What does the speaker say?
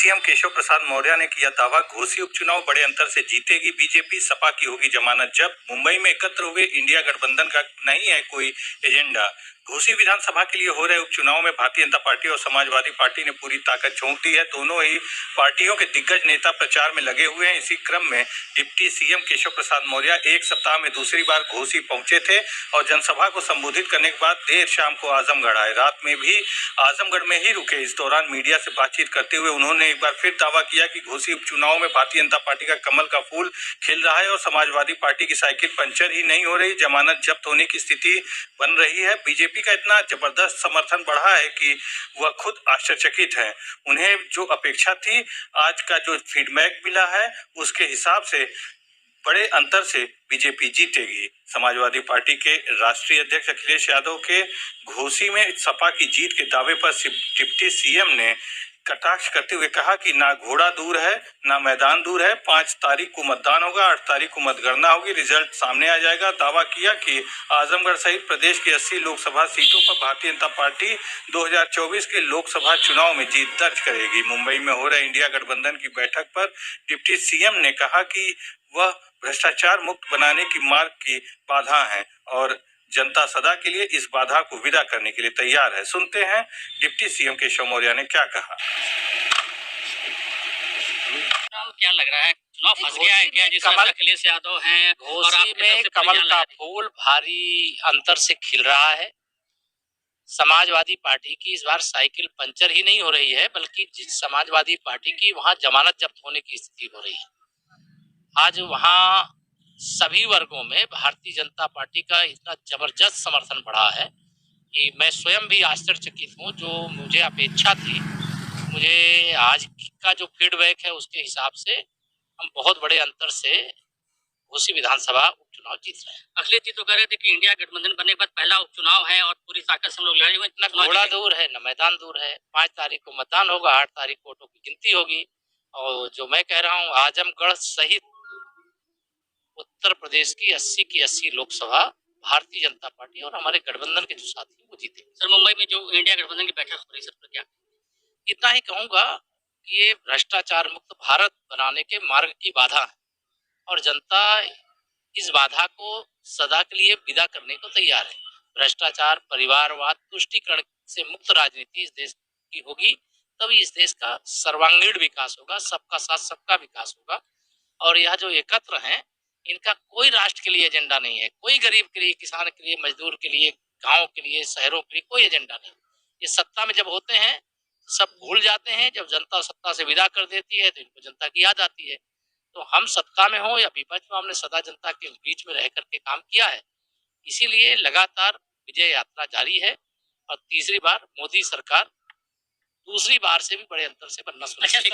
CM Keshav Prasad Maurya ने किया दावा, घोसी उपचुनाव बड़े अंतर से जीतेगी बीजेपी, सपा की होगी जमानत जब्त। मुंबई में एकत्र हुए इंडिया गठबंधन का नहीं है कोई एजेंडा। घोसी विधानसभा के लिए हो रहे उपचुनाव में भारतीय जनता पार्टी और समाजवादी पार्टी ने पूरी ताकत झोंक दी है। दोनों ही पार्टियों के दिग्गज नेता प्रचार में लगे हुए हैं। इसी क्रम में डिप्टी सीएम केशव प्रसाद मौर्य एक सप्ताह में दूसरी बार घोसी पहुंचे थे और जनसभा को संबोधित करने के बाद देर शाम को आजमगढ़ आए। रात में भी आजमगढ़ में ही रुके। इस दौरान मीडिया से बातचीत करते हुए उन्होंने एक बार फिर दावा किया कि घोसी उपचुनाव में भारतीय जनता पार्टी का कमल का फूल खिल रहा है और समाजवादी पार्टी की साइकिल पंचर ही नहीं हो रही, जमानत जब्त होने की स्थिति बन रही है। बीजेपी का इतना जबरदस्त समर्थन बढ़ा है कि वह खुद आश्चर्यचकित है। उन्हें जो अपेक्षा थी, आज का जो फीडबैक मिला है, उसके हिसाब से बड़े अंतर से बीजेपी जीतेगी। समाजवादी पार्टी के राष्ट्रीय अध्यक्ष अखिलेश यादव के घोसी में सपा की जीत के दावे पर डिप्टी सीएम ने कटाक्ष करते हुए कहा कि ना घोड़ा दूर है ना मैदान दूर है। 5 तारीख को मतदान होगा, 8 तारीख को मतगणना होगी, रिजल्ट सामने आ जाएगा। दावा किया कि आजमगढ़ सहित प्रदेश की 80 लोकसभा सीटों पर भारतीय जनता पार्टी 2024 के लोकसभा चुनाव में जीत दर्ज करेगी। मुंबई में हो रहे इंडिया गठबंधन की बैठक पर डिप्टी सीएम ने कहा कि वह भ्रष्टाचार मुक्त बनाने की मार्ग की बाधा है और जनता सदा के लिए इस बाधा को विदा करने के लिए तैयार है। सुनते हैं डिप्टी सीएम केशव मौर्य ने क्या कहा। क्या लग रहा है, चुनाव फंस गया है क्या? जिस तरह अखिलेश यादव हैं घोसी में कमल का फूल भारी अंतर से खिल रहा है। समाजवादी पार्टी की इस बार साइकिल पंचर ही नहीं हो रही है, बल्कि जिस समाजवादी पार्टी की वहां जमानत जब्त होने की स्थिति हो रही है। आज वहां सभी वर्गों में भारतीय जनता पार्टी का इतना जबरदस्त समर्थन बढ़ा है कि मैं स्वयं भी आश्चर्यचकित हूँ। जो मुझे अपेक्षा थी, मुझे आज का जो फीडबैक है उसके हिसाब से हम बहुत बड़े अंतर से घोसी विधानसभा उपचुनाव जीत रहे हैं। अखिलेश जी तो कह रहे थे कि इंडिया गठबंधन बनने के बाद पहला उपचुनाव है और पूरी ताकत से हम लोग लड़ेंगे। इतना घोड़ा दूर है न मैदान दूर है। 5 तारीख को मतदान होगा, 8 तारीख को वोटों की गिनती होगी। और जो मैं कह रहा हूँ, आजमगढ़ सहित उत्तर प्रदेश की 80 की 80 लोकसभा भारतीय जनता पार्टी और हमारे गठबंधन के जो साथी वो जीते। सर, मुंबई में जो इंडिया गठबंधन की बैठक हो रही है, सर क्या इतना ही कहूंगा कि ये भ्रष्टाचार मुक्त भारत बनाने के मार्ग की बाधा है और जनता इस बाधा को सदा के लिए विदा करने को तैयार है। भ्रष्टाचार, परिवारवाद, तुष्टीकरण से मुक्त राजनीति इस देश की होगी, तभी इस देश का सर्वांगीण विकास होगा, सबका साथ सबका विकास होगा। और यह जो एकत्र हैं, इनका कोई राष्ट्र के लिए एजेंडा नहीं है, कोई गरीब के लिए, किसान के लिए, मजदूर के लिए, गांव के लिए, शहरों के लिए कोई एजेंडा नहीं। ये सत्ता में जब होते हैं सब भूल जाते हैं, जब जनता सत्ता से विदा कर देती है तो इनको जनता की याद आती है। तो हम सत्ता में हो या विपक्ष में, हमने सदा जनता के बीच में रह करके काम किया है। इसीलिए लगातार विजय यात्रा जारी है और तीसरी बार मोदी सरकार दूसरी बार से भी बड़े अंतर से बनना सुनिश्चित।